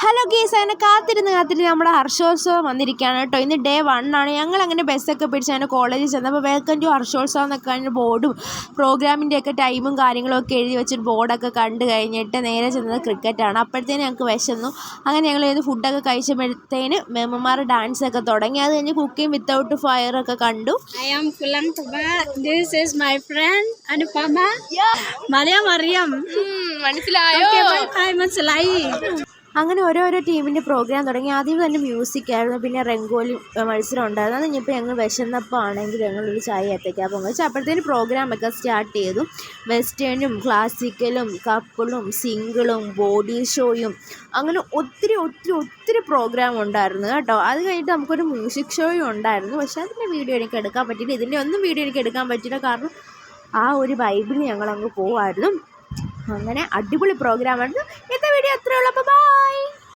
Hello guys, അങ്ങനെ കാത്തിരുന്ന് നമ്മുടെ ഹർഷോത്സവം വന്നിരിക്കുകയാണ് കേട്ടോ. ഇന്ന് ഡേ 1 ആണ്. ഞങ്ങളങ്ങനെ ബസ്സൊക്കെ പിടിച്ച് അങ്ങനെ കോളേജിൽ ചെന്നപ്പോൾ വെൽക്കം ടു ഹർഷോത്സവം എന്നൊക്കെ കഴിഞ്ഞ ബോർഡും പ്രോഗ്രാമിൻ്റെയൊക്കെ ടൈമും കാര്യങ്ങളൊക്കെ എഴുതി വെച്ചിട്ട് ബോർഡൊക്കെ കണ്ടു കഴിഞ്ഞിട്ട് നേരെ ചെന്നത് ക്രിക്കറ്റാണ്. അപ്പോഴത്തേനും ഞങ്ങൾക്ക് വിശന്നു. അങ്ങനെ ഞങ്ങൾ ഫുഡൊക്കെ കഴിച്ചപ്പോഴത്തേന് മെമ്മമാർ ഡാൻസൊക്കെ തുടങ്ങി. അത് കഴിഞ്ഞ് കുക്കിംഗ് വിത്തൗട്ട് ഫയറൊക്കെ കണ്ടു. I am Pulang Tuba. This is my friend Anupama. Mariam. മനസ്സിലായോ? Bye, മനസ്സിലായി. അങ്ങനെ ഓരോരോ ടീമിൻ്റെ പ്രോഗ്രാം തുടങ്ങി. ആദ്യം തന്നെ മ്യൂസിക്കായിരുന്നു, പിന്നെ രംഗോലി മത്സരം ഉണ്ടായിരുന്നു. അത് കഴിഞ്ഞപ്പോൾ ഞങ്ങൾ വിശന്നപ്പോൾ ആണെങ്കിൽ ഞങ്ങളൊരു ചായ ഏത്തയ്ക്കാപ്പം വെച്ച് അപ്പോഴത്തേന് പ്രോഗ്രാമൊക്കെ സ്റ്റാർട്ട് ചെയ്തു. വെസ്റ്റേണും ക്ലാസിക്കലും കപ്പിളും സിംഗിളും ബോഡി ഷോയും അങ്ങനെ ഒത്തിരി പ്രോഗ്രാം ഉണ്ടായിരുന്നു കേട്ടോ. അത് കഴിഞ്ഞിട്ട് നമുക്കൊരു മ്യൂസിക് ഷോയും ഉണ്ടായിരുന്നു. പക്ഷേ അതിൻ്റെ വീഡിയോ എനിക്ക് എടുക്കാൻ പറ്റിയില്ല. ഇതിൻ്റെ ഒന്നും വീഡിയോ എനിക്ക് എടുക്കാൻ പറ്റില്ല, കാരണം ആ ഒരു വൈബിൽ ഞങ്ങളങ്ങ് പോവായിരുന്നു. അങ്ങനെ അടിപൊളി പ്രോഗ്രാമായിരുന്നു. ഇന്നത്തെ വീഡിയോ അത്രയേ ഉള്ളൂ. അപ്പോൾ ബൈ.